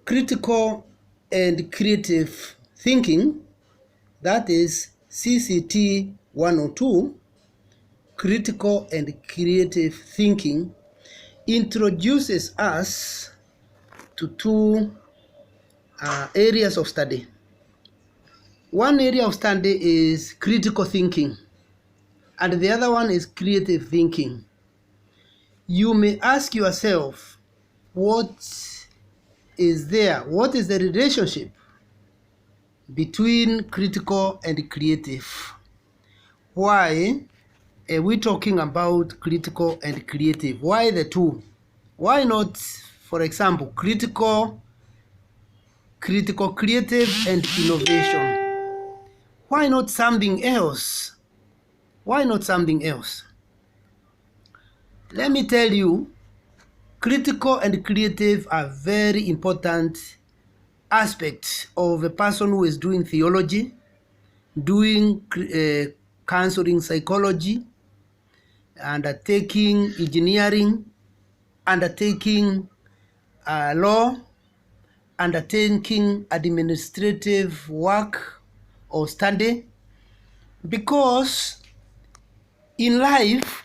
critical and creative thinking, that is CCT 102, critical and creative thinking, introduces us to two areas of study. One area of study is critical thinking, and the other one is creative thinking. You may ask yourself, what is there? What is the relationship between critical and creative? Why are we talking about critical and creative? Why the two? Why not, for example, critical, creative, and innovation? Why not something else? Why not something else? Let me tell you, critical and creative are very important aspects of a person who is doing theology, doing counseling psychology, undertaking engineering, undertaking law, undertaking administrative work or study, because in life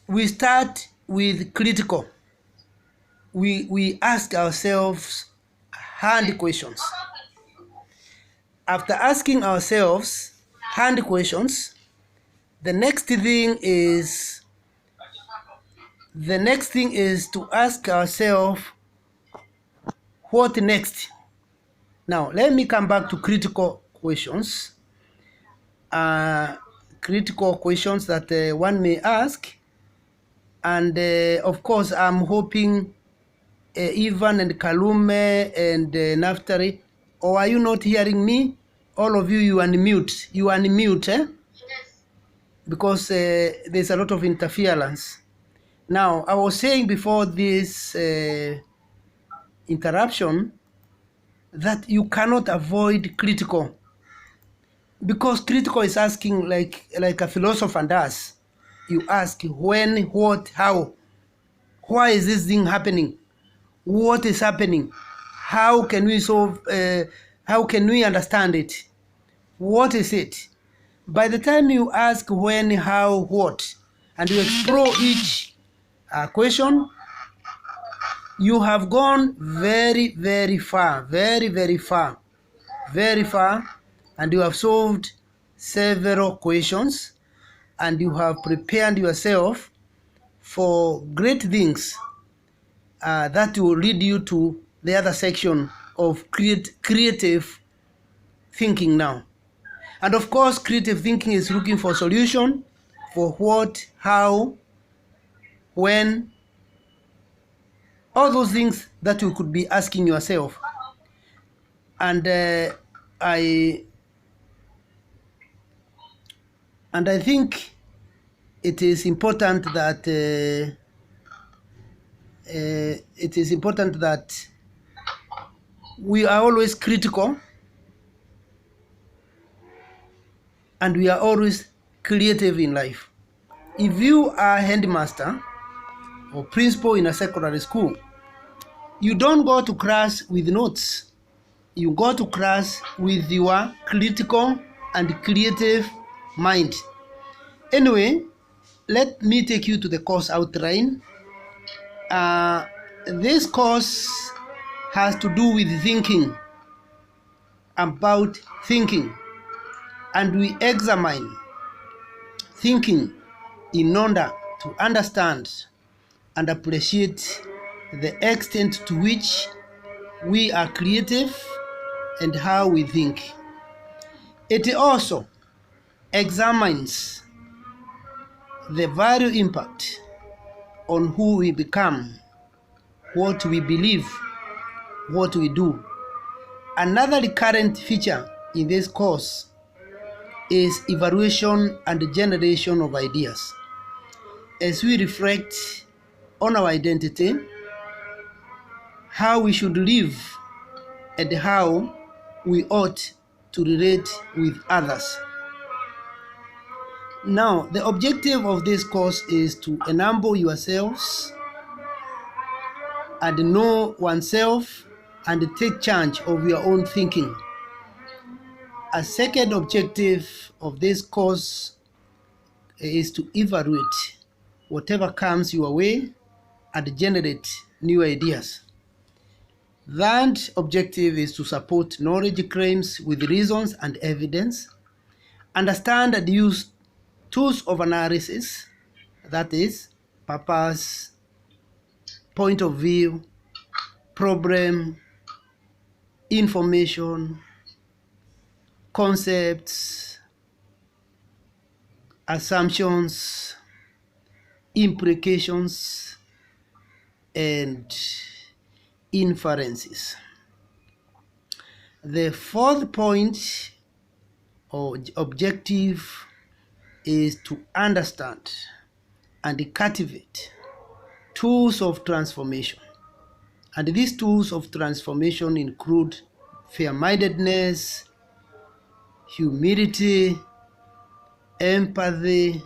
we start with critical. We ask ourselves hard questions. After asking ourselves hard questions, the next thing is to ask ourselves, what next? Now, let me come back to critical questions. Critical questions that one may ask. And of course, I'm hoping Ivan and Kalume and Naftari, or are you not hearing me? All of you, you unmute. You unmute, eh? Yes. Because there's a lot of interference. Now, I was saying before this interruption that you cannot avoid critical, because critical is asking like a philosopher does. You ask when, what, how, why is this thing happening, what is happening, how can we solve, how can we understand it, what is it? By the time you ask when, how, what, and you explore each question, you have gone very, very far, very, very far, very far, and you have solved several questions, and you have prepared yourself for great things that will lead you to the other section of creative thinking now. And of course, creative thinking is looking for solution for what, how, when, all those things that you could be asking yourself. And I think it is important that we are always critical, and we are always creative in life. If you are a headmaster or principal in a secondary school, you don't go to class with notes. You go to class with your critical and creative mind. Anyway, let me take you to the course outline. This course has to do with thinking, about thinking, and we examine thinking in order to understand and appreciate the extent to which we are creative and how we think. It also examines the value impact on who we become, what we believe, what we do. Another recurrent feature in this course is evaluation and generation of ideas, as we reflect on our identity, how we should live, and how we ought to relate with others. Now, the objective of this course is to enable yourselves and know oneself and take charge of your own thinking. A second objective of this course is to evaluate whatever comes your way and generate new ideas. Third objective is to support knowledge claims with reasons and evidence, understand and use tools of analysis, that is, purpose, point of view, problem, information, concepts, assumptions, implications, and inferences. The fourth point or objective is to understand and cultivate tools of transformation. And these tools of transformation include fair-mindedness, humility, empathy,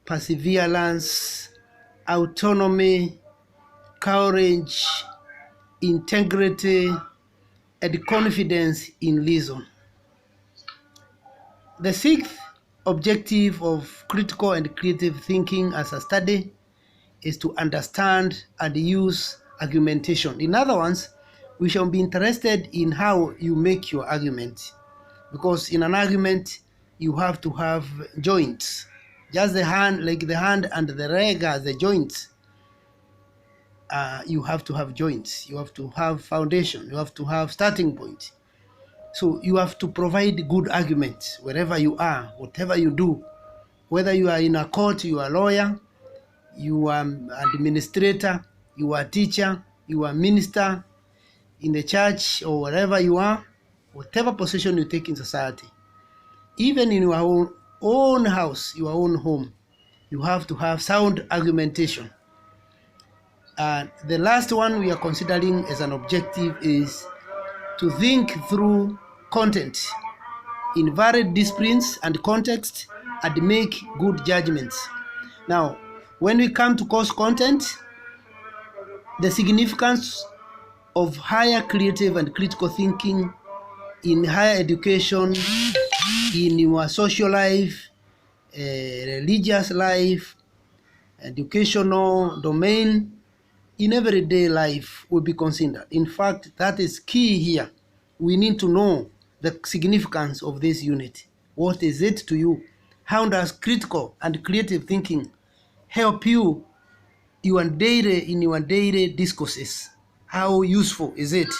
perseverance, autonomy, courage, integrity, and confidence in reason. The sixth objective of critical and creative thinking as a study is to understand and use argumentation. In other words, we shall be interested in how you make your argument, because in an argument you have to have joints. Just the hand, like the hand and the leg are the joints. You have to have joints. You have to have foundation. You have to have starting point. So you have to provide good arguments wherever you are, whatever you do. Whether you are in a court, you are a lawyer, you are an administrator, you are a teacher, you are a minister in the church, or wherever you are, whatever position you take in society. Even in your own house, your own home, you have to have sound argumentation. The last one we are considering as an objective is to think through content in varied disciplines and contexts and make good judgments. Now, when we come to course content, the significance of higher creative and critical thinking in higher education, in your social life, religious life, educational domain, in everyday life will be considered. In fact, that is key here. We need to know the significance of this unit. What is it to you? How does critical and creative thinking help you in your daily discourses? How useful is it?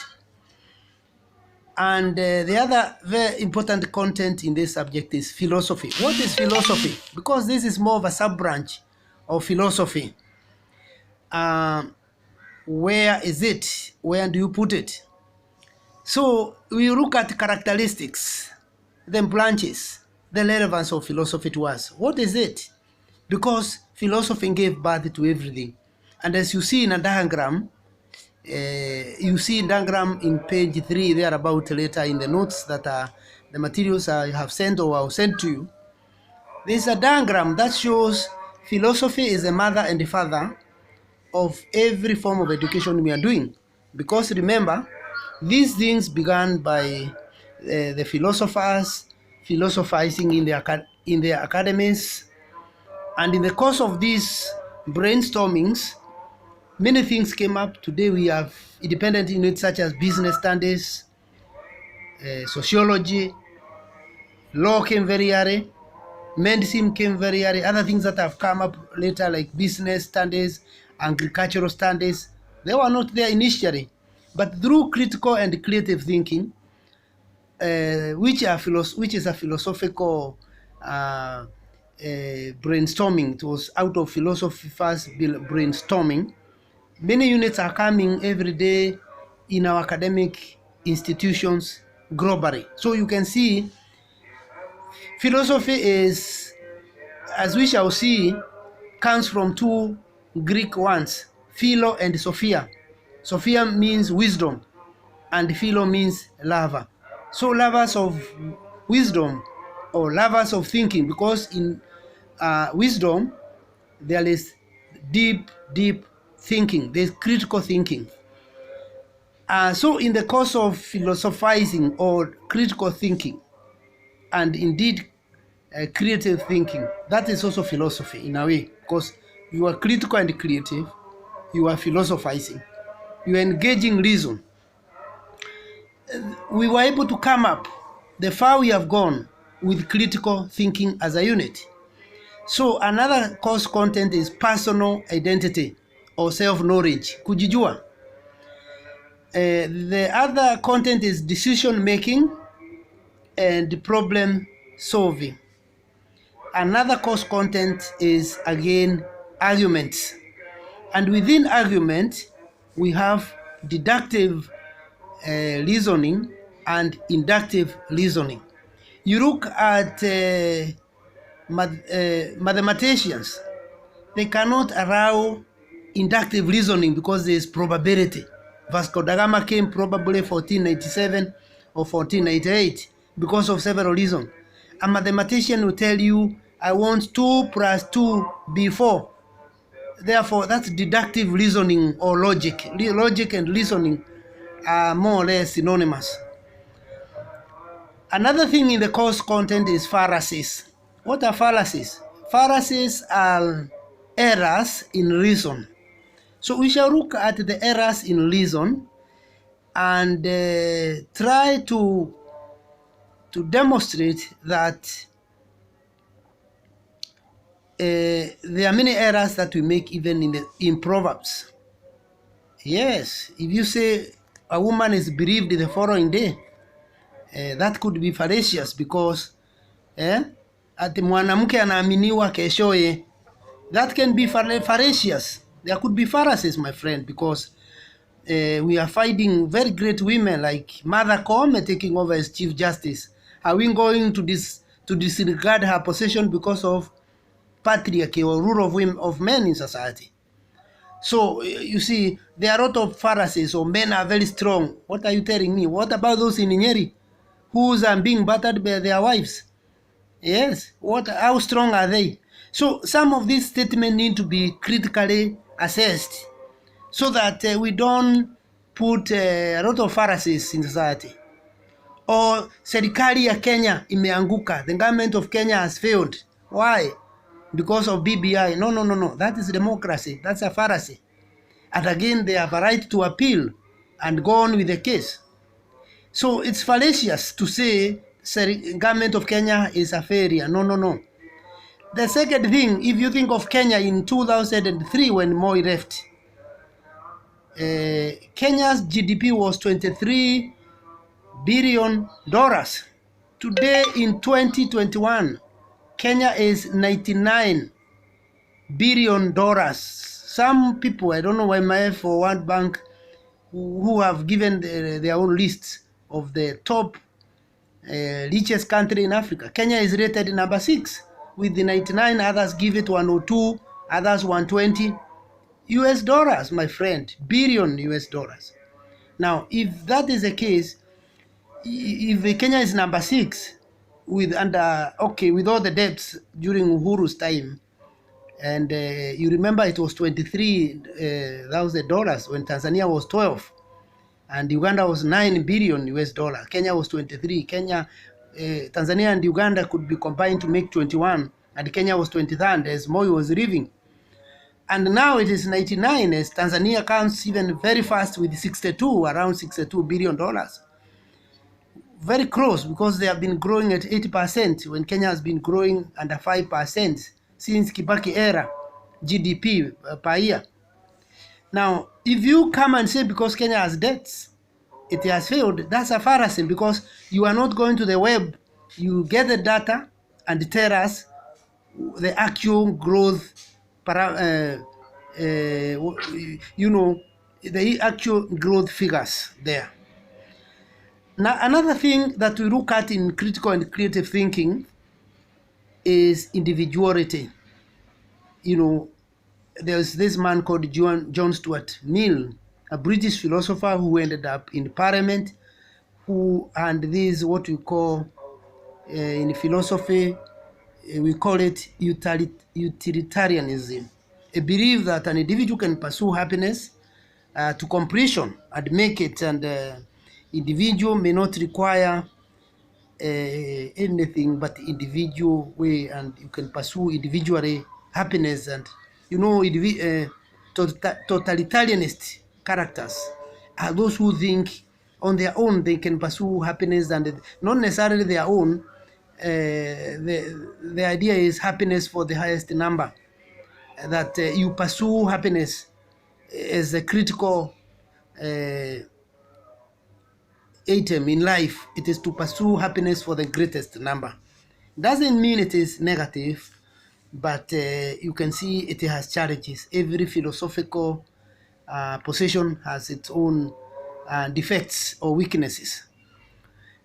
And the other very important content in this subject is philosophy. What is philosophy? Because this is more of a sub-branch of philosophy. Where is it? Where do you put it? So we look at characteristics, then branches, the relevance of philosophy to us. What is it? Because philosophy gave birth to everything. And as you see in a diagram, in page 3 there about later in the notes that are the materials I have sent or I'll send to you. There's a diagram that shows philosophy is the mother and the father of every form of education we are doing. Because remember, these things began by the philosophers philosophizing in their academies, and in the course of these brainstormings, many things came up. Today we have independent units such as business studies, sociology, law came very early, medicine came very early, other things that have come up later like business studies, agricultural studies, they were not there initially. But through critical and creative thinking, which is a philosophical brainstorming, it was out of philosophy first brainstorming, many units are coming every day in our academic institutions globally. So you can see philosophy is, as we shall see, comes from two Greek words, philo and sophia. Sophia means wisdom and philo means lover. So lovers of wisdom or lovers of thinking, because in wisdom there is deep thinking. There's critical thinking. So in the course of philosophizing or critical thinking, and indeed creative thinking, that is also philosophy in a way, because you are critical and creative, you are philosophizing, you are engaging reason. We were able to come up the far we have gone with critical thinking as a unit. So another course content is personal identity or self-knowledge, kujijua. The other content is decision making and problem solving. Another course content is again arguments. And within argument, we have deductive reasoning and inductive reasoning. You look at mathematicians, they cannot allow inductive reasoning because there is probability. Vasco da Gama came probably 1497 or 1498 because of several reasons. A mathematician will tell you, I want 2 plus 2 be 4. Therefore, that's deductive reasoning or logic. Logic and reasoning are more or less synonymous. Another thing in the course content is fallacies. What are fallacies? Fallacies are errors in reason. So we shall look at the errors in reason and try to demonstrate that there are many errors that we make even in Proverbs. Yes, if you say a woman is bereaved the following day, that could be fallacious because ati mwanamke anaaminiwa keshoye, that can be fallacious. There could be fallacies, my friend, because we are finding very great women like Mother Koome taking over as Chief Justice. Are we going to disregard her position because of patriarchy or rule of men in society? So you see, there are a lot of fallacies. So men are very strong. What are you telling me? What about those in Nyeri who are being battered by their wives? Yes, how strong are they? So some of these statements need to be critically assessed so that we don't put a lot of fallacies in society. Or serikali ya Kenya imeanguka. The government of Kenya has failed. Why? Because of BBI. No. That is democracy. That's a fallacy. And again, they have a right to appeal and go on with the case. So it's fallacious to say government of Kenya is a failure. No. The second thing, if you think of Kenya in 2003 when Moi left, Kenya's GDP was $23 billion. Today in 2021, Kenya is $99 billion. Some people, I don't know, YMF or World Bank, who have given their own lists of the top richest country in Africa. Kenya is rated number 6 with the 99, others give it 102, others 120 US dollars, my friend, billion US dollars. Now, if that is the case, if Kenya is number 6 with all the debts during Uhuru's time, and you remember it was $23,000 when Tanzania was 12, and Uganda was 9 billion US dollar. Kenya was 23. Tanzania and Uganda could be combined to make 21, and Kenya was 23rd as Moi was leaving. And now it is 99 as Tanzania comes even very fast with around $62 billion. Very close because they have been growing at 80% when Kenya has been growing under 5% since Kibaki era GDP per year. Now, if you come and say because Kenya has debts, it has failed, that's a fallacy because you are not going to the web. You get the data and tell us the actual growth, the actual growth figures there. Now, another thing that we look at in critical and creative thinking is individuality. There's this man called John Stuart Mill, a British philosopher who ended up in Parliament, and this is what we call, in philosophy, we call it utilitarianism. a belief that an individual can pursue happiness to completion and make it, and individual may not require anything but individual way, and you can pursue individually happiness. And totalitarianist characters are those who think on their own they can pursue happiness, and not necessarily their own. The idea is happiness for the highest number, that you pursue happiness as a critical item in life. It is to pursue happiness for the greatest number. Doesn't mean it is negative, but you can see it has challenges. Every philosophical position has its own defects or weaknesses.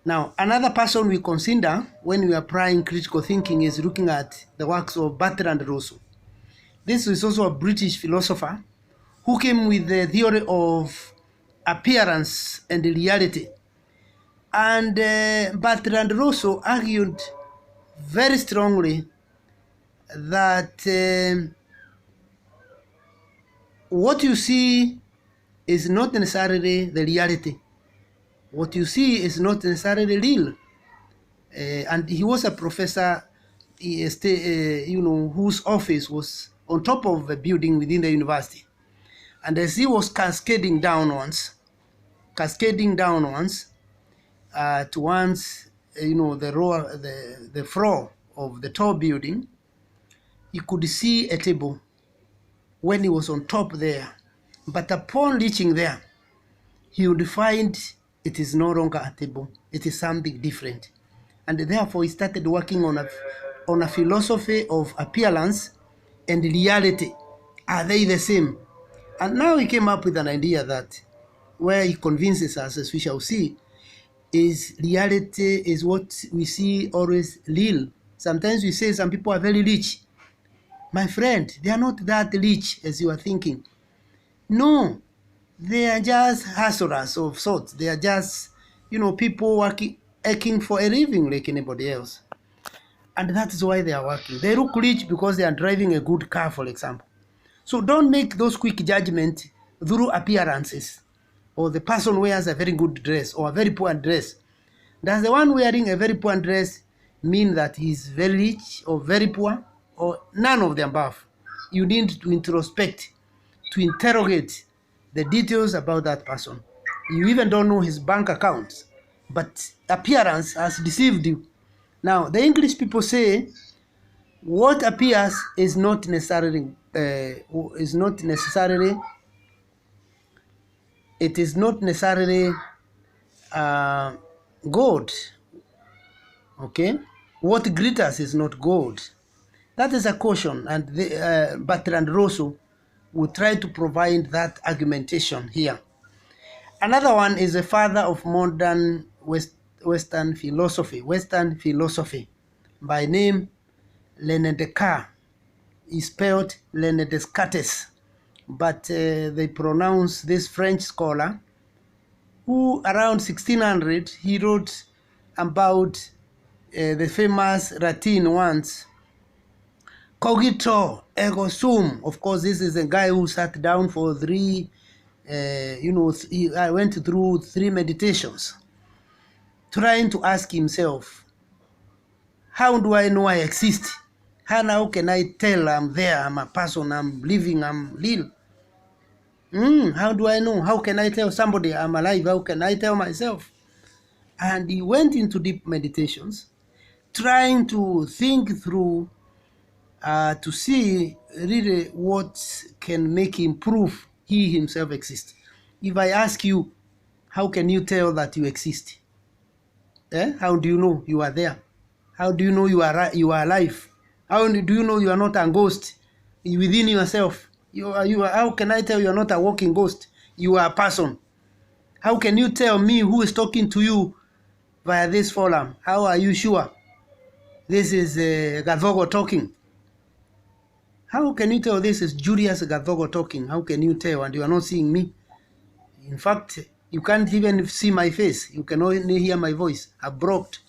Now, another person we consider when we are applying critical thinking is looking at the works of Bertrand Russell. This is also a British philosopher who came with the theory of appearance and reality. And Bertrand Russell argued very strongly that what you see is not necessarily the reality. What you see is not necessarily real. And he was a professor, whose office was on top of a building within the university. And as he was cascading downwards towards the floor of the tall building, he could see a table when he was on top there. But upon reaching there, he would find it is no longer a table. It is something different. And therefore, he started working on a philosophy of appearance and reality. Are they the same? And now he came up with an idea that where he convinces us, as we shall see, is reality is what we see always real. Sometimes we say some people are very rich. My friend, they are not that rich as you are thinking. No, they are just hustlers of sorts. They are just, people working for a living like anybody else. And that is why they are working. They look rich because they are driving a good car, for example. So don't make those quick judgments through appearances. Or the person wears a very good dress or a very poor dress. Does the one wearing a very poor dress mean that he's very rich or very poor? Or none of the above? You need to introspect, to interrogate the details about that person. You even don't know his bank accounts, but appearance has deceived you. Now, the English people say, what appears is not necessarily gold. Okay, what glitters is not gold. That is a caution, and Bertrand Russell will try to provide that argumentation here. Another one is the father of modern Western philosophy, by name René Descartes. He spelled René Descartes, but they pronounce this French scholar who around 1600 he wrote about the famous Latin ones, cogito ergo sum. Of course, this is a guy who sat down for I went through 3 meditations trying to ask himself, how do I know I exist? How can I tell I'm there, I'm a person, I'm living, I'm real? How do I know? How can I tell somebody I'm alive? How can I tell myself? And he went into deep meditations, trying to think through to see really what can make him prove he himself exists. If I ask you, how can you tell that you exist? How do you know you are there? How do you know you are alive? How do you know you are not a ghost within yourself? How can I tell you are not a walking ghost? You are a person. How can you tell me who is talking to you via this forum? How are you sure this is Gathogo talking? How can you tell this is Julius Gathogo talking? How can you tell and you are not seeing me? In fact, you can't even see my face. You can only hear my voice. I blocked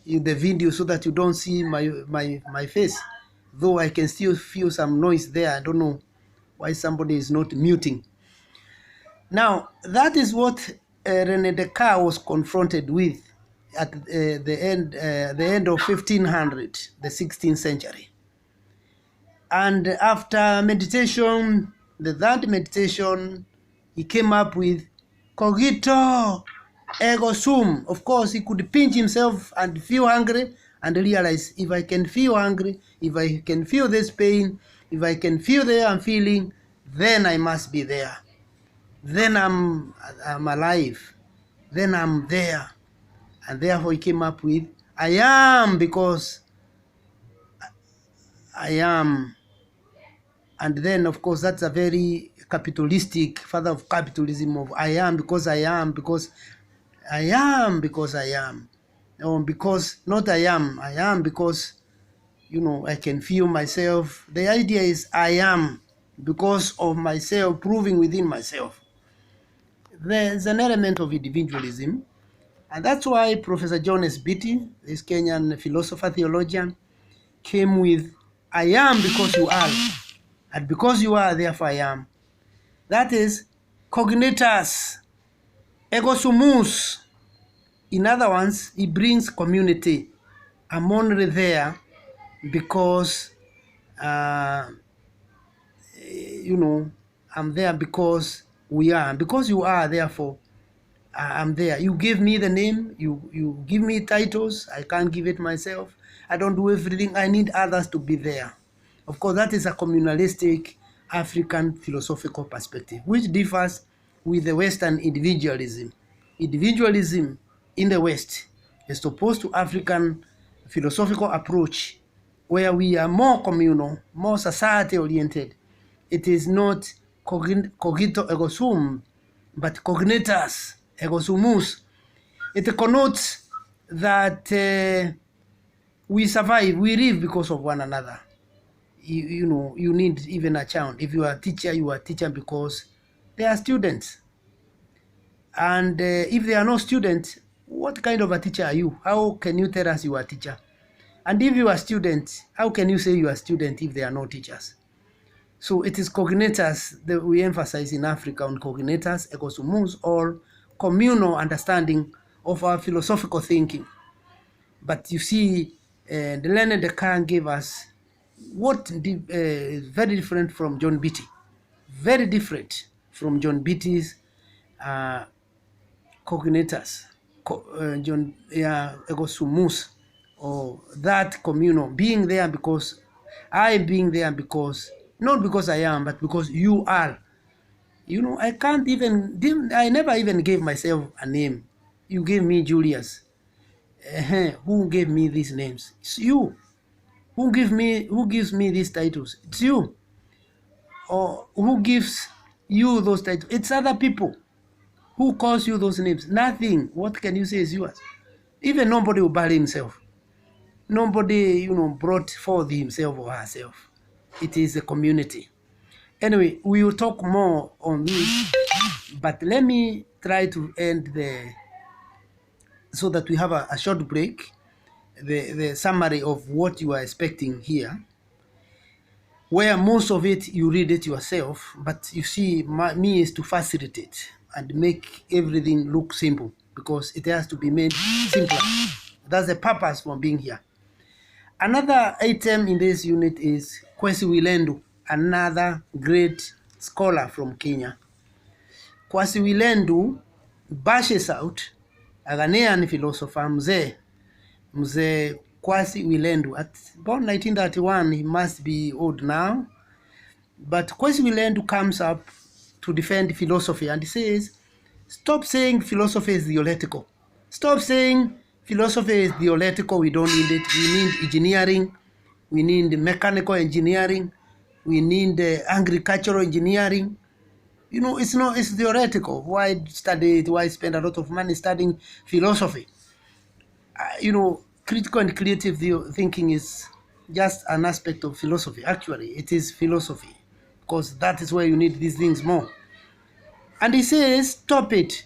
the video so that you don't see my face. Though I can still feel some noise there. I don't know why somebody is not muting. Now, that is what René Descartes was confronted with at the end of 1500, the 16th century. And after meditation, the third meditation, he came up with cogito ergo sum. Of course, he could pinch himself and feel hungry and realize, if I can feel hungry, if I can feel this pain, if I can feel there I'm feeling, then I must be there. Then I'm alive. Then I'm there. And therefore he came up with, I am because I am. And then, of course, that's a very capitalistic, father of capitalism, of I am because I am, because I am because I am. Because not I am because, I can feel myself. The idea is I am because of myself, proving within myself. There's an element of individualism, and that's why Professor John S. Beatty, this Kenyan philosopher, theologian, came with, I am because you are, and because you are, therefore I am. That is cognitas ergo sumus. In other words, he brings community. I'm only there because, I'm there because we are. Because you are, therefore, I'm there. You give me the name, you give me titles, I can't give it myself. I don't do everything, I need others to be there. Of course, that is a communalistic African philosophical perspective, which differs with the Western individualism. Individualism in the West is opposed to African philosophical approach, where we are more communal, more society-oriented. It is not cogito ergo sum, but cognitas ergo sumus. It connotes that we survive, we live because of one another. You need even a child. If you are a teacher because they are students. And if they are no students, what kind of a teacher are you? How can you tell us you are a teacher? And if you are a student, how can you say you are a student if they are no teachers? So it is cognitas that we emphasize in Africa, on cognitas ergo sumus, or communal understanding of our philosophical thinking. But you see, the learned Descartes gave us what is very different from John Beatty. Very different from John Beatty's cognitas, ergo sumus, or that communal, being there because I being there because, not because I am, but because you are. I never even gave myself a name. You gave me Julius. Who gave me these names? It's you. Who gives me these titles? It's you. Or who gives you those titles? It's other people. Who calls you those names? Nothing. What can you say is yours? Even nobody will bury himself. Nobody, brought forth himself or herself. It is a community. Anyway, we will talk more on this, but let me try to end so that we have a short break, the summary of what you are expecting here, where most of it you read it yourself, but you see, me is to facilitate and make everything look simple, because it has to be made simpler. That's the purpose for being here. Another item in this unit is Kwesi Willendo, another great scholar from Kenya. Kwesi Willendo bashes out a Ghanaian philosopher, Mzee Kwesi Willendo. At about 1931, he must be old now. But Kwesi Willendo comes up to defend philosophy, and he says, stop saying philosophy is theoretical. Stop saying philosophy is theoretical, we don't need it. We need engineering, we need mechanical engineering, we need agricultural engineering. It's theoretical. Why study it? Why spend a lot of money studying philosophy? Critical and creative thinking is just an aspect of philosophy. Actually, it is philosophy, because that is where you need these things more. And he says, stop it.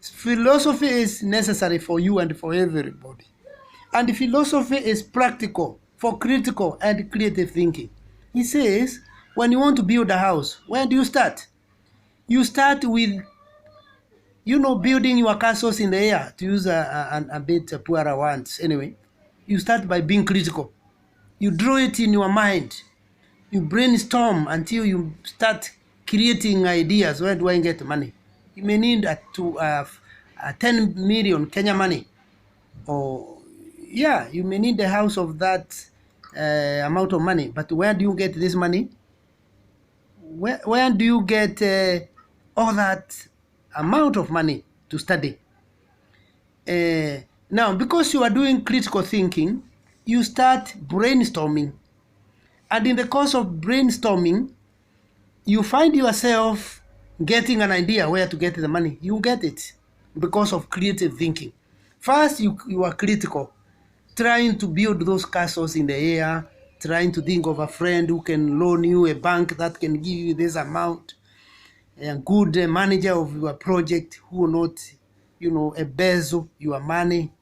Philosophy is necessary for you and for everybody. And philosophy is practical for critical and creative thinking. He says, When you want to build a house, where do you start? You start with, building your castles in the air, to use a bit poorer words. Anyway, you start by being critical. You draw it in your mind. You brainstorm until you start creating ideas. Where do I get money? You may need a 10 million Kenya money, or you may need a house of that amount of money. But where do you get this money? Where do you get all that amount of money to study? Now, because you are doing critical thinking, you start brainstorming. And in the course of brainstorming, you find yourself getting an idea where to get the money. You get it because of creative thinking. First, you are critical, trying to build those castles in the air, trying to think of a friend who can loan you, a bank that can give you this amount, a good manager of your project who will not, embezzle your money.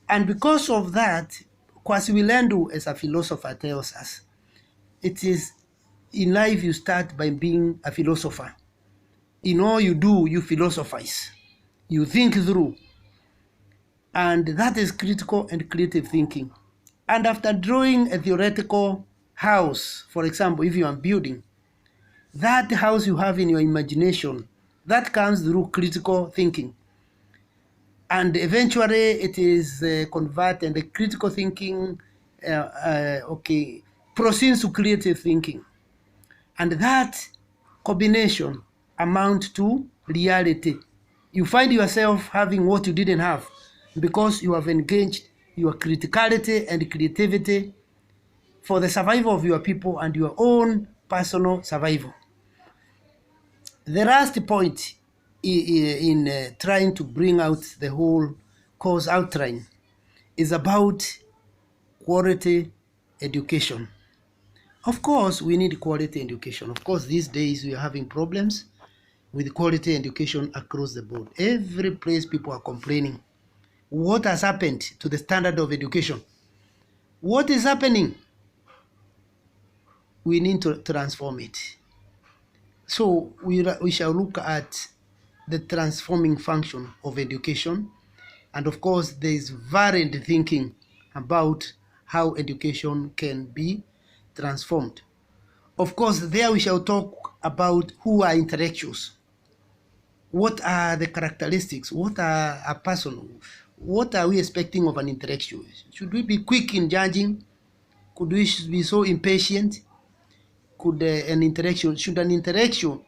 And because of that, willendo, as a philosopher tells us, it is in life you start by being a philosopher. In all you do, you philosophize. You think through. And that is critical and creative thinking. And after drawing a theoretical house, for example, if you are building, that house you have in your imagination, that comes through critical thinking. And eventually it is converted, and the critical thinking proceeds to creative thinking. And that combination amounts to reality. You find yourself having what you didn't have because you have engaged your criticality and creativity for the survival of your people and your own personal survival. The last point in trying to bring out the whole course outline is about quality education. Of course, we need quality education. Of course, these days we are having problems with quality education across the board. Every place people are complaining. What has happened to the standard of education? What is happening? We need to transform it. So we shall look at the transforming function of education. And of course, there is varied thinking about how education can be transformed. Of course, there we shall talk about who are intellectuals. What are the characteristics? What are a person? What are we expecting of an intellectual? Should we be quick in judging? Could we be so impatient? Should an intellectual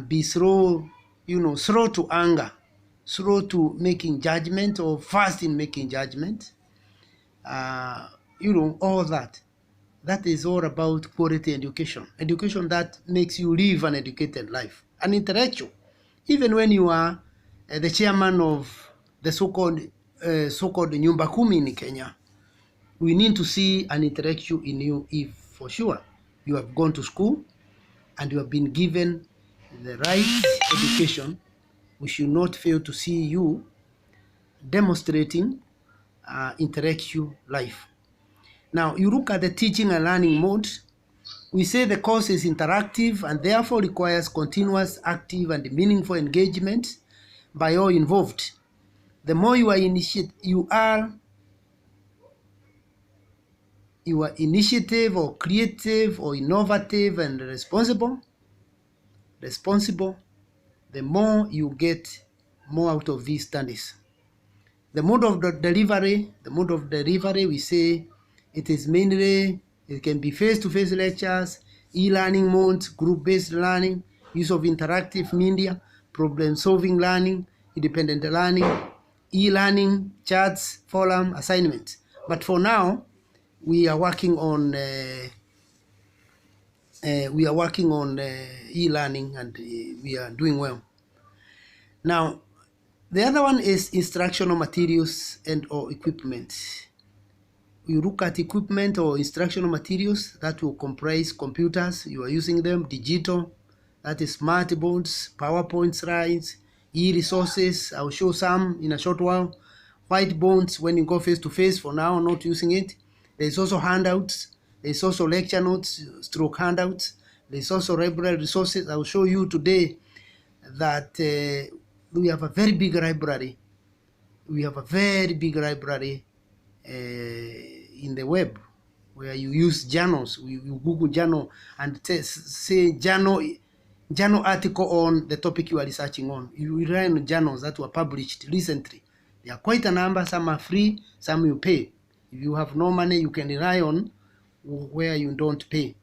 be slow, slow to anger, slow to making judgment, or fast in making judgment? All that. That is all about quality education. Education that makes you live an educated life. An intellectual. Even when you are the chairman of the so-called Nyumba Kumi in Kenya, we need to see an intellectual in you if for sure you have gone to school and you have been given the right education. We should not fail to see you demonstrating intellectual life. Now, you look at the teaching and learning mode. We say the course is interactive and therefore requires continuous, active, and meaningful engagement by all involved. The more you are initiative or creative or innovative and responsible, the more you get more out of these studies. The mode of delivery, we say it can be face-to-face lectures, e-learning modes, group-based learning, use of interactive media, problem-solving learning, independent learning, e-learning, charts, forum, assignments. But for now, we are working on e-learning, and we are doing well. Now, the other one is instructional materials and or equipment. We look at equipment or instructional materials that will comprise computers. You are using them, digital, that is smart boards, PowerPoint slides, e-resources. I'll show some in a short while. Whiteboards when you go face to face. For now, not using it. There's also handouts There's also lecture notes, stroke handouts. There's also library resources. I'll show you today that we have a very big library. We have a very big library in the web, where you use journals. You Google journal and say journal article on the topic you are researching on. You rely on journals that were published recently. There are quite a number. Some are free, some you pay. If you have no money, you can rely on where you don't pay.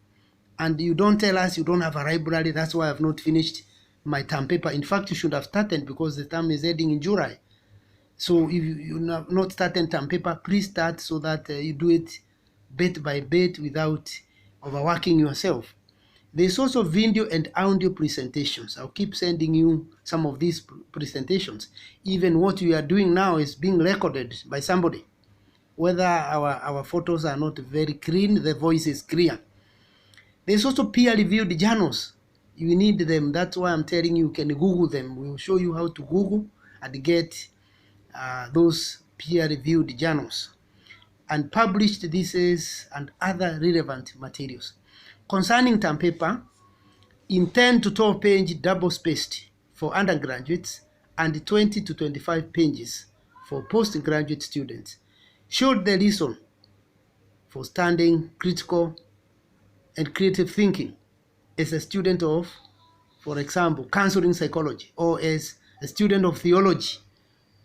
And you don't tell us you don't have a library. That's why I've not finished my term paper. In fact, you should have started, because the term is ending in July. So if you have not started term paper, please start, so that you do it bit by bit without overworking yourself. There's also video and audio presentations. I'll keep sending you some of these presentations. Even what we are doing now is being recorded by somebody. Whether our photos are not very clean, the voice is clear. There's also peer-reviewed journals. You need them. That's why I'm telling you, you can Google them. We'll show you how to Google and get those peer-reviewed journals and published theses and other relevant materials. Concerning term paper, in 10 to 12 page double-spaced for undergraduates and 20 to 25 pages for postgraduate students. Showed the reason for studying critical and creative thinking as a student of, for example, counseling psychology, or as a student of theology,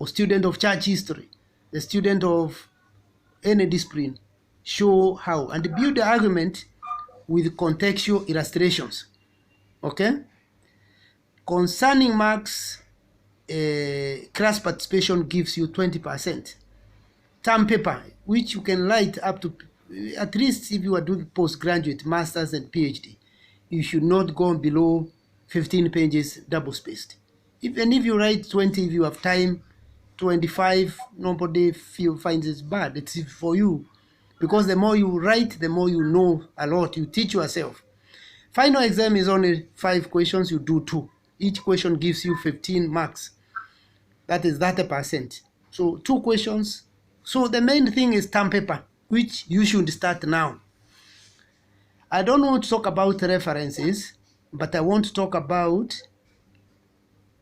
or student of church history, the student of any discipline. Show how and build the argument with contextual illustrations. Okay? Concerning marks, class participation gives you 20%. Term paper, which you can write up to, at least if you are doing postgraduate, masters and PhD, you should not go below 15 pages double-spaced. Even if you write 20, if you have time, 25, nobody finds it bad. It's for you, because the more you write, the more you know a lot. You teach yourself. Final exam is only 5 questions. You do 2. Each question gives you 15 marks. That is 30%. So 2 questions. So the main thing is term paper, which you should start now. I don't want to talk about references, but I want to talk about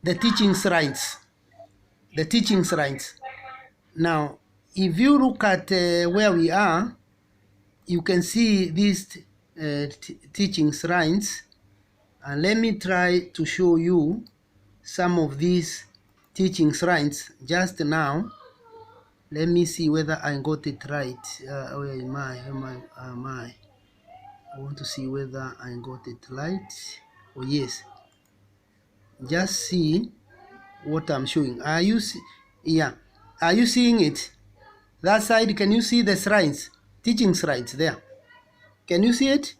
the teaching rights. The teaching rights. Now, if you look at where we are, you can see these teaching rights. And let me try to show you some of these teaching rights just now. Let me see whether I got it right. Where am I? I want to see whether I got it right. Oh yes. Just see what I'm showing. Are you yeah? Are you seeing it? That side, can you see the slides? Teaching slides there. Can you see it?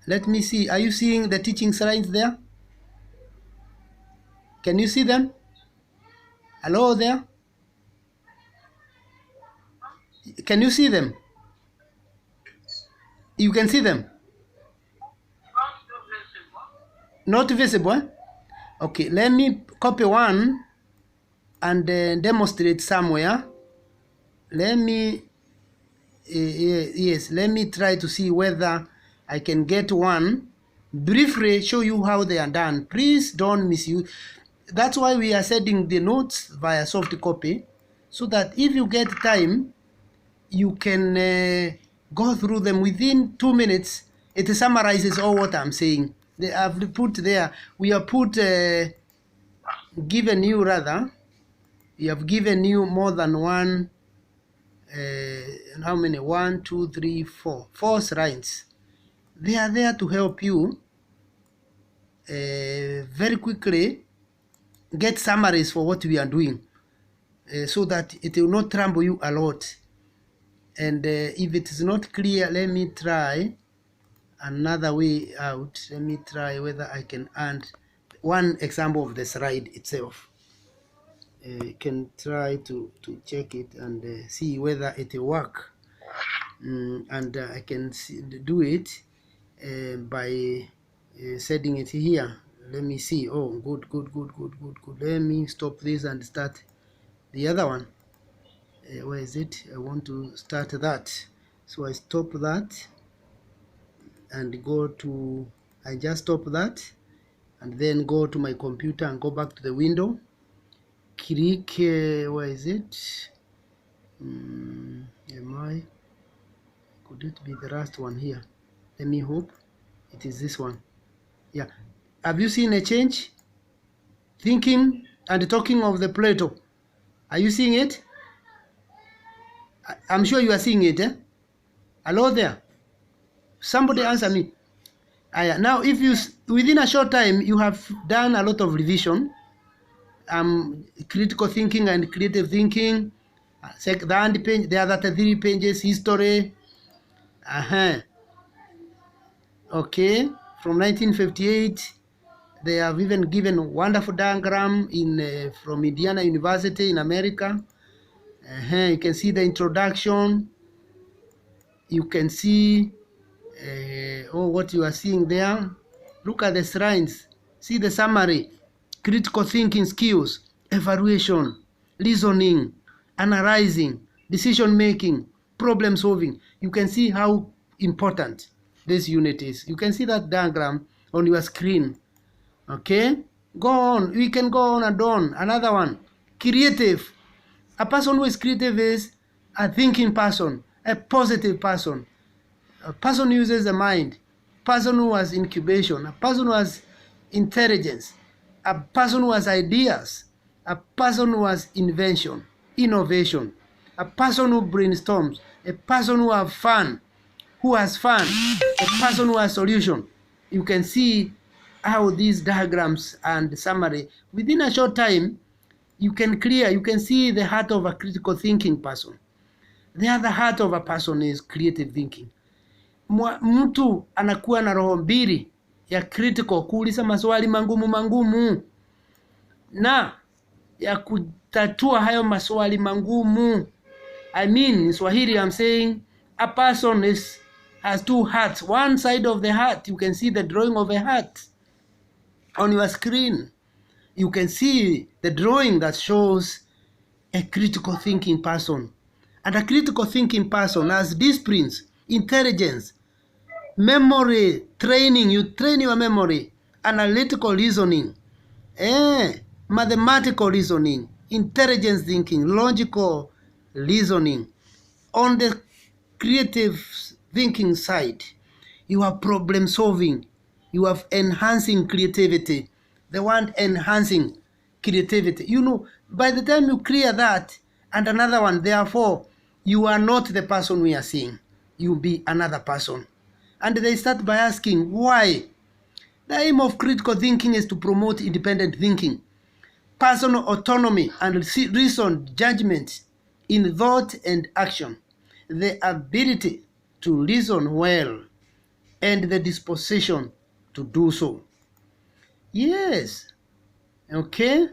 Let me see. Are you seeing the teaching slides there? Can you see them? Hello there? Can you see them? You can see them? Not visible? Okay, let me copy one and demonstrate somewhere. Let me, yes, let me try to see whether I can get one. Briefly show you how they are done. Please don't misuse. That's why we are sending the notes via soft copy, so that if you get time, you can go through them within 2 minutes. It summarizes all what I'm saying. They have put there. We have put given you rather. We have given you more than one. How many? 1, 2, 3, 4. 4 slides. They are there to help you very quickly get summaries for what we are doing, so that it will not trouble you a lot. And if it is not clear, let me try another way out. Let me try whether I can add one example of the slide itself. Can try to check it and see whether it will work. And I can do it by setting it here. Let me see. Oh, good. Let me stop this and start the other one. Where is it? I want to start that. So I stop that and go to, I just stop that and then go to my computer and go back to the window. Click, where is it? Could it be the last one here? Let me hope it is this one. Yeah. Have you seen a change? Thinking and talking of the Plato. Are you seeing it? I'm sure you are seeing it. Hello there. Somebody answer me. Now, if you within a short time you have done a lot of revision, critical thinking and creative thinking. The other 3 pages, history. Okay, from 1958. They have even given a wonderful diagram in from Indiana University in America. You can see the introduction. You can see what you are seeing there. Look at the slides. See the summary. Critical thinking skills, evaluation, reasoning, analyzing, decision making, problem solving. You can see how important this unit is. You can see that diagram on your screen. Okay, go on. We can go on and on. Another one, creative. A person who is creative is a thinking person, a positive person, a person who uses the mind, a person who has incubation, a person who has intelligence, a person who has ideas, a person who has invention, innovation, a person who brainstorms, a person who has fun, a person who has solution. You can see how these diagrams and summary, within a short time, you can see the heart of a critical thinking person. The other heart of a person is creative thinking. Mtu anakuwa na roho mbili ya critical, kuuliza maswali mangumu na ya kutatua hayo maswali mangumu. I mean, in Swahili I'm saying a person has 2 hearts. One side of the heart, you can see the drawing of a heart on your screen. You can see the drawing that shows a critical thinking person. And a critical thinking person has disciplines, intelligence, memory training. You train your memory, analytical reasoning, mathematical reasoning, intelligence thinking, logical reasoning. On the creative thinking side, you have problem solving, you have enhancing creativity. The word enhancing creativity, you know, by the time you clear that and another one, therefore you are not the person we are seeing, you be another person. And they start by asking why. The aim of critical thinking is to promote independent thinking, personal autonomy, and reasoned judgment in thought and action, the ability to reason well, and the disposition to do so. Yes. Okay.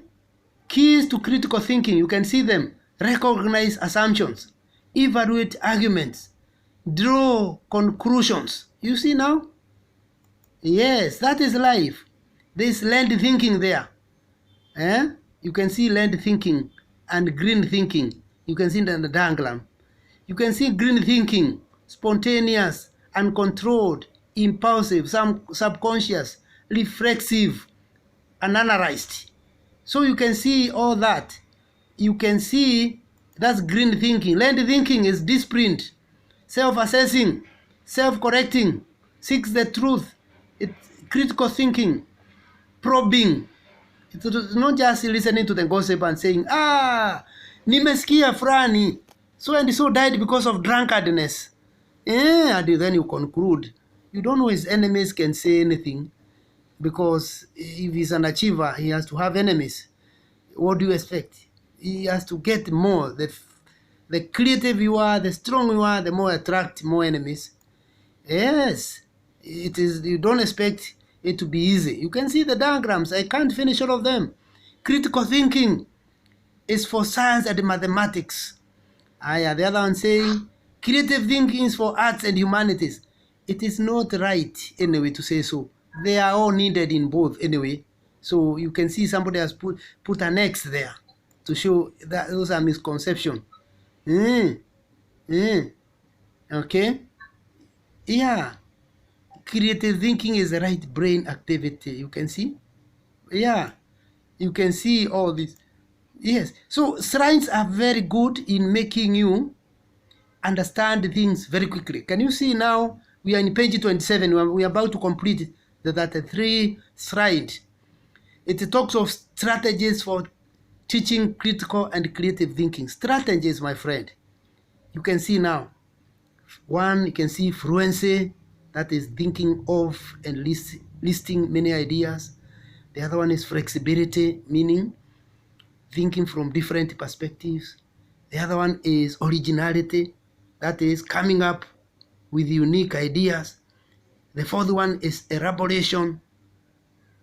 Keys to critical thinking, you can see them. Recognize assumptions, evaluate arguments, draw conclusions. You see now? Yes, that is life. There is learned thinking there. You can see learned thinking and green thinking. You can see it in the diagram. You can see green thinking, spontaneous, uncontrolled, impulsive, subconscious, reflexive, and analyzed. So you can see all that. You can see that's green thinking. Learned thinking is disciplined, self-assessing, self-correcting, seeks the truth. It's critical thinking, probing. It's not just listening to the gossip and saying, nimesikia fulani so and so died because of drunkardness. And then you conclude. You don't know his enemies can say anything, because if he's an achiever, he has to have enemies. What do you expect? He has to get more. The creative you are, the strong you are, the more attract more enemies. Yes, it is. You don't expect it to be easy. You can see the diagrams. I can't finish all of them. Critical thinking is for science and mathematics. The other one saying creative thinking is for arts and humanities. It is not right anyway to say so. They are all needed in both anyway. So you can see somebody has put an X there to show that those are misconceptions. Okay? Yeah. Creative thinking is the right brain activity. You can see? Yeah. You can see all this. Yes. So science are very good in making you understand things very quickly. Can you see now? We are in page 27. We are about to complete the 33 slide. It talks of strategies for teaching critical and creative thinking. Strategies, my friend. You can see now. One, you can see fluency, that is thinking of and listing many ideas. The other one is flexibility, meaning thinking from different perspectives. The other one is originality, that is coming up with unique ideas. The fourth one is elaboration,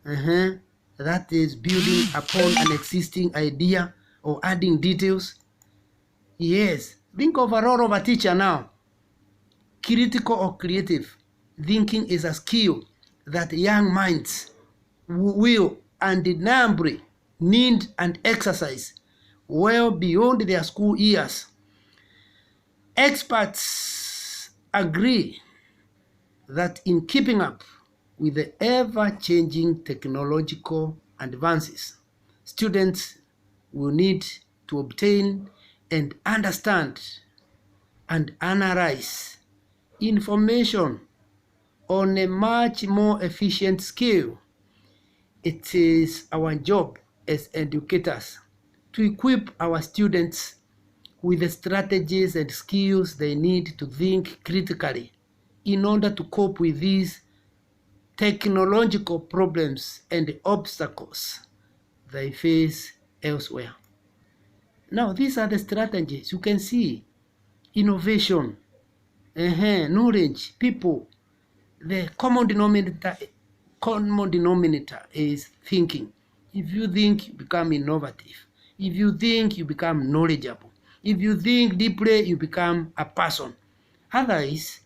that is building upon an existing idea or adding details. Yes, think of a role of a teacher now. Critical or creative thinking is a skill that young minds will undeniably need and exercise well beyond their school years. Experts agree that in keeping up with the ever-changing technological advances, students will need to obtain and understand and analyze information on a much more efficient scale. It is our job as educators to equip our students with the strategies and skills they need to think critically in order to cope with these technological problems and obstacles they face elsewhere. Now, these are the strategies. You can see innovation, knowledge, people. The common denominator is thinking. If you think, you become innovative. If you think, you become knowledgeable. If you think deeply, you become a person. Otherwise,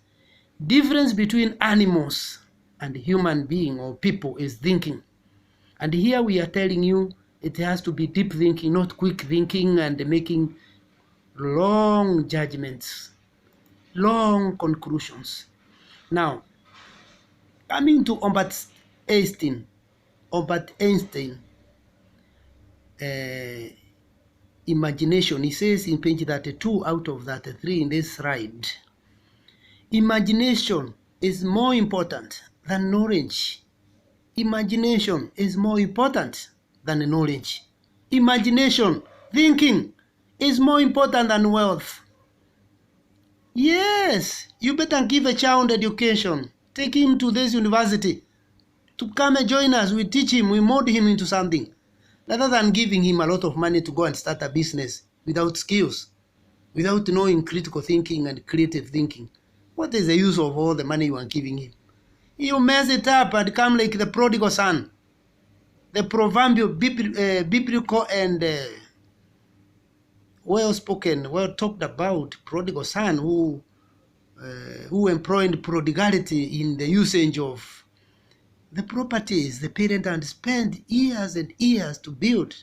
difference between animals and human being or people is thinking. And here we are telling you it has to be deep thinking, not quick thinking and making long judgments, long conclusions. Now, coming to Albert Einstein, imagination, he says in page 32 out of 33 in this slide, imagination is more important than knowledge. Imagination is more important than knowledge. Imagination, thinking, is more important than wealth. Yes, you better give a child education. Take him to this university to come and join us. We teach him, we mold him into something, rather than giving him a lot of money to go and start a business without skills, without knowing critical thinking and creative thinking. What is the use of all the money you are giving him? You mess it up and come like the prodigal son, the proverbial biblical and well-spoken, well-talked about prodigal son who employed prodigality in the usage of the properties the parent had spent years and years to build,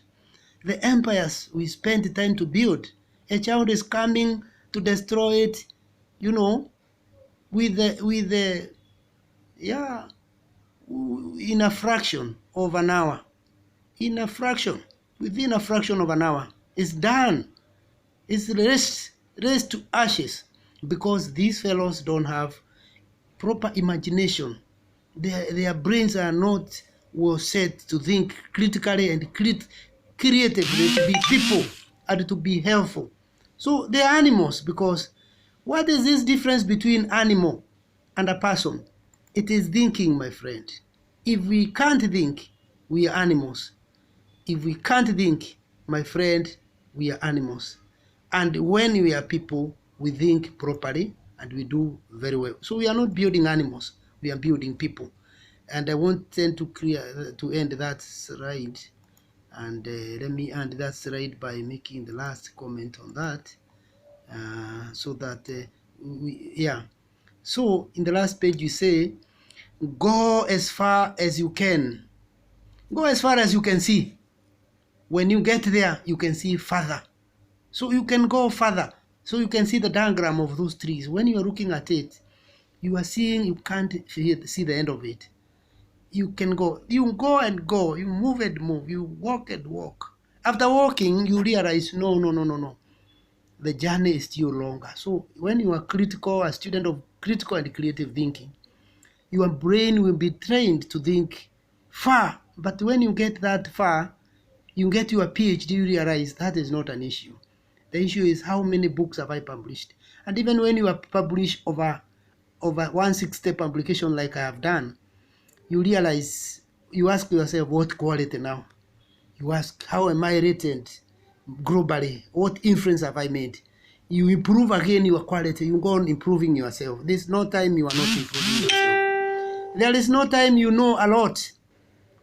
the empires we spent time to build. A child is coming to destroy it, with the in a fraction of an hour. Within a fraction of an hour, it's done. It's raised to ashes because these fellows don't have proper imagination. Their brains are not well set to think critically and creatively, to be people and to be helpful. So they are animals, because what is this difference between animal and a person? It is thinking, my friend. If we can't think, we are animals. If we can't think, my friend, we are animals. And when we are people, we think properly and we do very well. So we are not building animals, we are building people. And I want them to end that slide. And let me end that slide by making the last comment on that. So that So in the last page you say, go as far as you can. Go as far as you can see. When you get there, you can see further. So you can go further. So you can see the diagram of those trees. When you are looking at it, you are seeing, you can't see the end of it. You can go, you go and go, you move and move, you walk and walk. After walking, you realize, no. The journey is still longer. So when you are critical, a student of critical and creative thinking, your brain will be trained to think far. But when you get that far, you get your PhD, you realize that is not an issue. The issue is how many books have I published? And even when you have published over 160 publication like I have done, you realize, you ask yourself, what quality now? You ask, how am I rated globally? What influence have I made? You improve again your quality. You go on improving yourself. There's no time you are not improving yourself. There is no time you know a lot.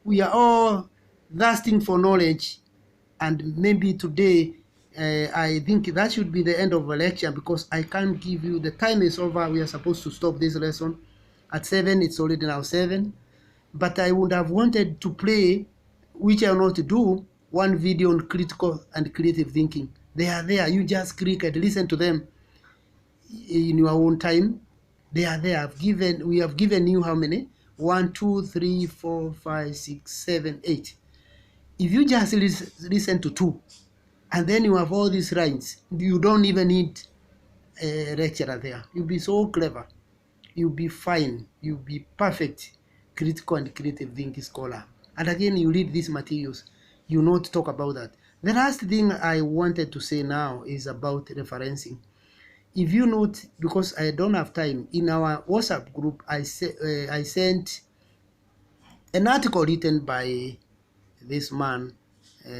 We are all thirsting for knowledge. And maybe today, I think that should be the end of the lecture, because I can't give you, the time is over. We are supposed to stop this lesson at 7. It's already now 7. But I would have wanted to play, which I will not do, one video on critical and creative thinking. They are there. You just click and listen to them in your own time. They are there. We have given you how many? 1, 2, 3, 4, 5, 6, 7, 8. If you just listen to 2, and then you have all these lines, you don't even need a lecturer there. You'll be so clever. You'll be fine. You'll be perfect critical and creative thinking scholar. And again, you read these materials, you not talk about that. The last thing I wanted to say now is about referencing. If you note, because I don't have time, in our WhatsApp group, I sent an article written by this man,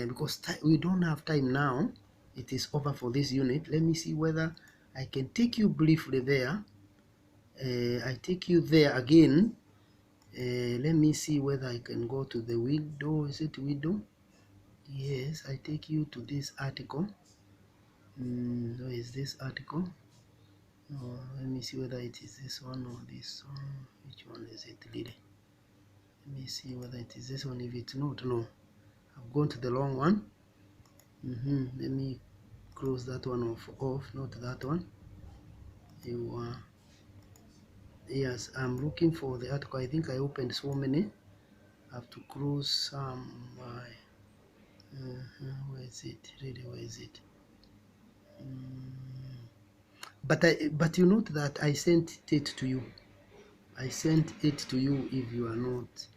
because we don't have time now. It is over for this unit. Let me see whether I can take you briefly there. I take you there again. Let me see whether I can go to the window. Is it window? Yes, I take you to this article. Where is this article? Let me see whether it is this one or this one. Which one is it really? Let me see whether it is this one. If it's not, no, I've gone to the wrong one. Let me close that one off, not that one. Yes, I'm looking for the article. I think I opened so many. I have to close some. Where is it? Really, where is it? But you note that I sent it to you. I sent it to you. If you are not,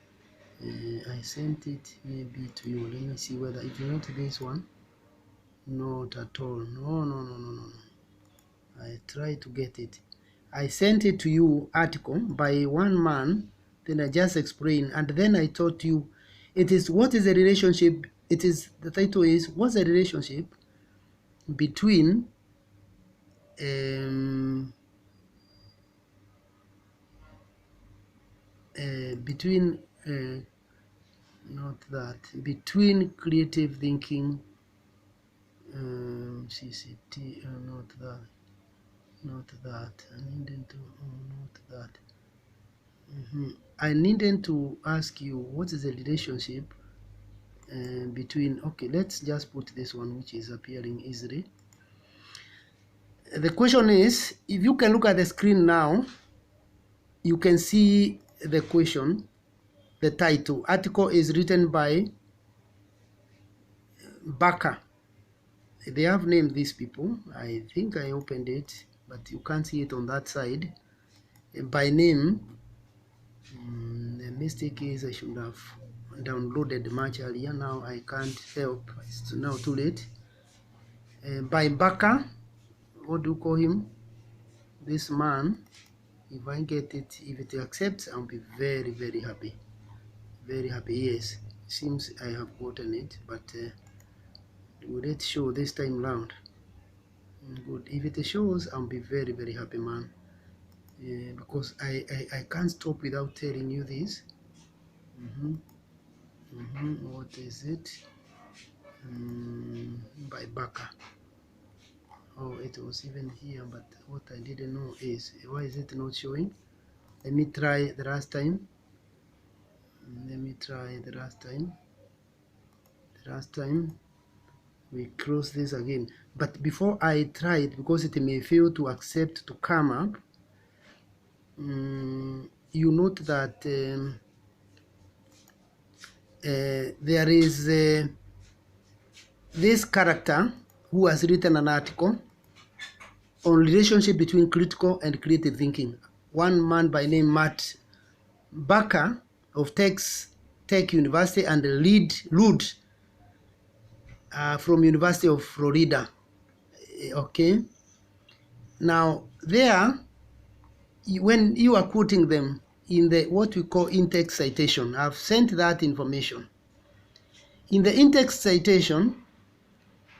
I sent it maybe to you. Let me see whether, if you not this one, not at all. No. I try to get it. I sent it to you, article by one man. Then I just explained, and then I taught you. It is, what is the relationship? It is, the title is, what's the relationship between not that, between creative thinking, CCT, not that, I needed to, not that. I needed to ask you, what is the relationship between, okay, let's just put this one, which is appearing easily. The question is, if you can look at the screen now, you can see the question. The title, article is written by Baker. They have named these people. I think I opened it, but you can't see it on that side. By name, the mistake is I should have downloaded much earlier. Now I can't help. It's now too late. By Baker, what do you call him? This man. If I get it, if it accepts, I'll be very, very happy. Very happy. Yes, seems I have gotten it, but will it show this time round? Good. If it shows, I'll be very, very happy, man. Because I can't stop without telling you this. What is it? By Baker. Oh, it was even here, but what I didn't know is, why is it not showing? Let me try the last time. The last time. We close this again. But before I try it, because it may fail to accept to come up, you note that there is this character who has written an article on relationship between critical and creative thinking. One man by name Matt Barker of Tech University and Lud from University of Florida. Okay. Now there, when you are quoting them in the what we call in-text citation, I've sent that information. In the in-text citation,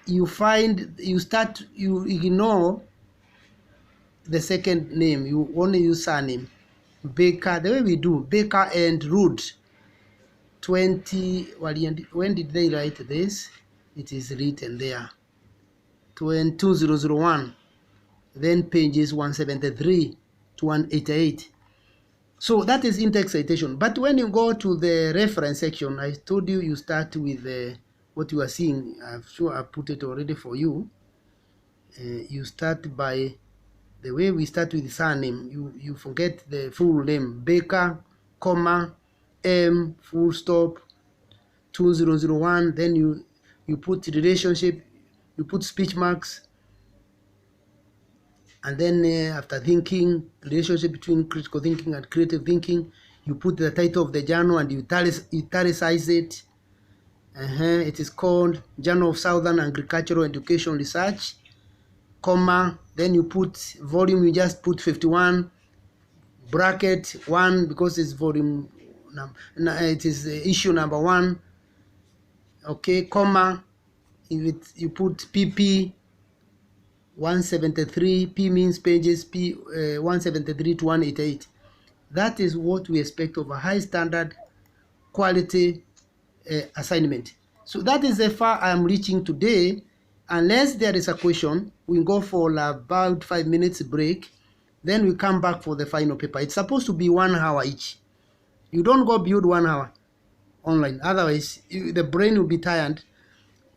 you ignore the second name, you only use surname. Baker, the way we do, Baker and Root 20, when did they write this? It is written there, 2001, then pages 173 to 188. So that is in-text citation. But when you go to the reference section, I told you, you start with what you are seeing. I'm sure I put it already for you. You start by the way we start with the surname. You forget the full name, Baker, comma, M, full stop, 2001. Then you put relationship, you put speech marks, and then after thinking, relationship between critical thinking and creative thinking, you put the title of the journal and you italicize it. It is called Journal of Southern Agricultural Education Research, comma, then you put volume, you just put 51, bracket 1, because it's volume, it is issue number 1, okay, comma, you put PP 173, P means pages, P 173 to 188. That is what we expect of a high standard quality assignment. So that is the far I am reaching today. Unless there is a question, we go for about 5 minutes break. Then we come back for the final paper. It's supposed to be 1 hour each. You don't go beyond 1 hour online. Otherwise, the brain will be tired,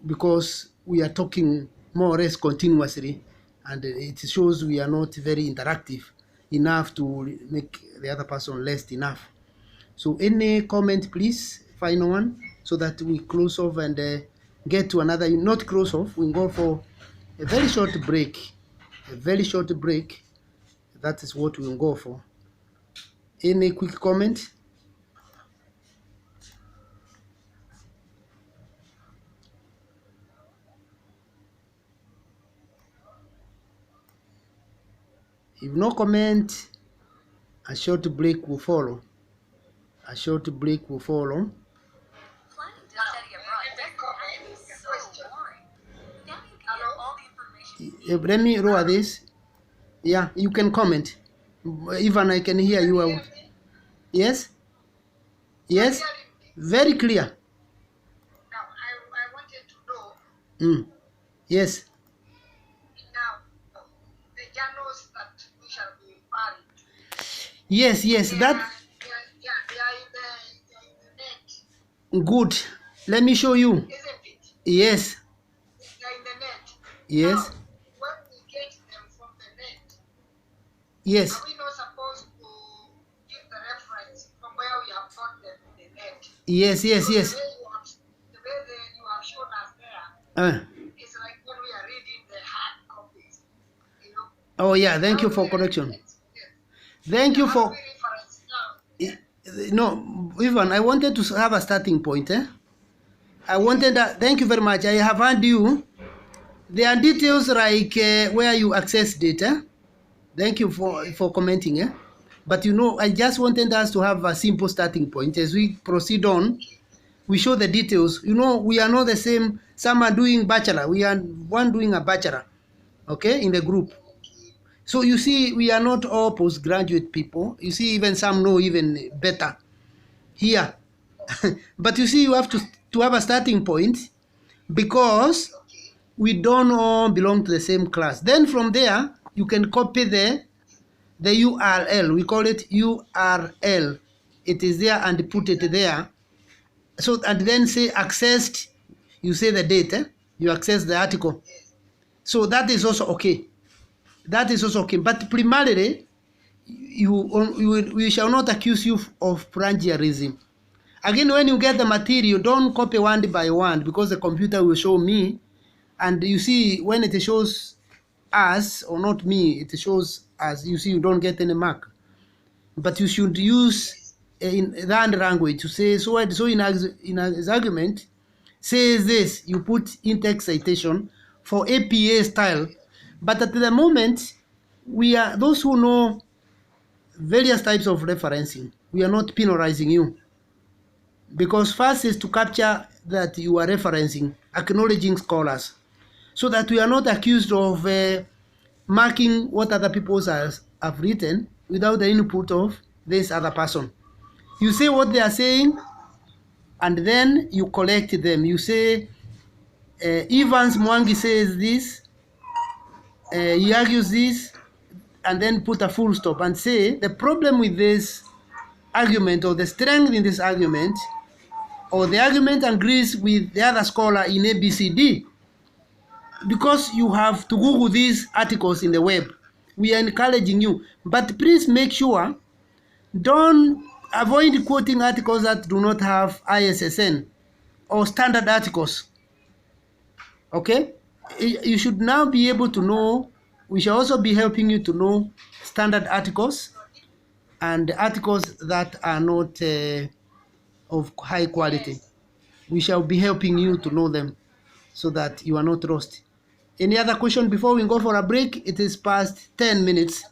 because we are talking more or less continuously, and it shows we are not very interactive enough to make the other person less enough. So any comment, please, final one, so that we close off and get to another, not close off, we go for a very short break. A very short break. That is what we'll go for. Any quick comment? If no comment, a short break will follow. A short break will follow. Let me lower this. Yeah, you can comment. Even I can hear you out. Yes? Yes? Very clear. Now, I wanted to know. Yes. Now, the journals that we shall be referring to. Yes, They are in the net. Good. Let me show you. Isn't it? Yes. They are in the net. Yes. Now, when we get them from the net, Yes. are we not supposed to give the reference from where we have got them in the net? Yes, yes, So yes. the way you have shown us there, it's like when we are reading the hard copies. You know? Oh yeah, thank you for correction. Thank you for... No, Ivan, I wanted to have a starting point. I wanted that. Thank you very much. I have heard you. There are details like where you access data. Thank you for commenting. But I just wanted us to have a simple starting point. As we proceed on, we show the details. We are not the same. Some are doing bachelor. We are one doing a bachelor, okay, in the group. So you see, we are not all postgraduate people. You see, even some know even better here. But you see, you have to have a starting point, because we don't all belong to the same class. Then from there, you can copy the URL. We call it URL. It is there, and put it there. So, and then say accessed, you say the date. You access the article. So that is also okay. That is also okay. But primarily, we shall not accuse you of plagiarism. Again, when you get the material, don't copy word by word, because the computer will show me. And you see, when it shows us or not me, it shows us. You see, you don't get any mark. But you should use in that language to say, so in his argument, says this, you put in-text citation for APA style. But at the moment, we are those who know various types of referencing. We are not penalizing you, because first is to capture that you are referencing, acknowledging scholars, so that we are not accused of marking what other people have written without the input of this other person. You say what they are saying, and then you collect them. You say, Evans Mwangi says this, he argues this, and then put a full stop and say the problem with this argument, or the strength in this argument, or the argument agrees with the other scholar in ABCD, because you have to Google these articles in the web. We are encouraging you, but please make sure, don't avoid quoting articles that do not have ISSN or standard articles. Okay, you should now be able to know. We shall also be helping you to know standard articles and articles that are not of high quality. We shall be helping you to know them, so that you are not lost. Any other question before we go for a break? It is past 10 minutes.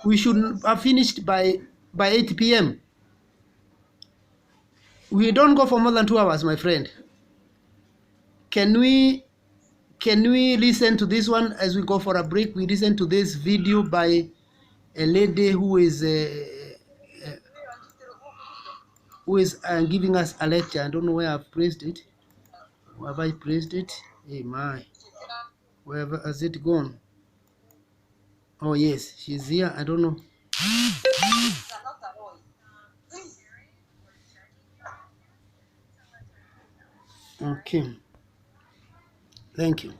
We should have finished by 8 p.m. We don't go for more than 2 hours, my friend. Can we listen to this one as we go for a break? We listen to this video by a lady who is giving us a lecture. I don't know where I've placed it. Where have I placed it? Hey my, where has it gone? Oh yes, she's here. I don't know. Okay. Thank you.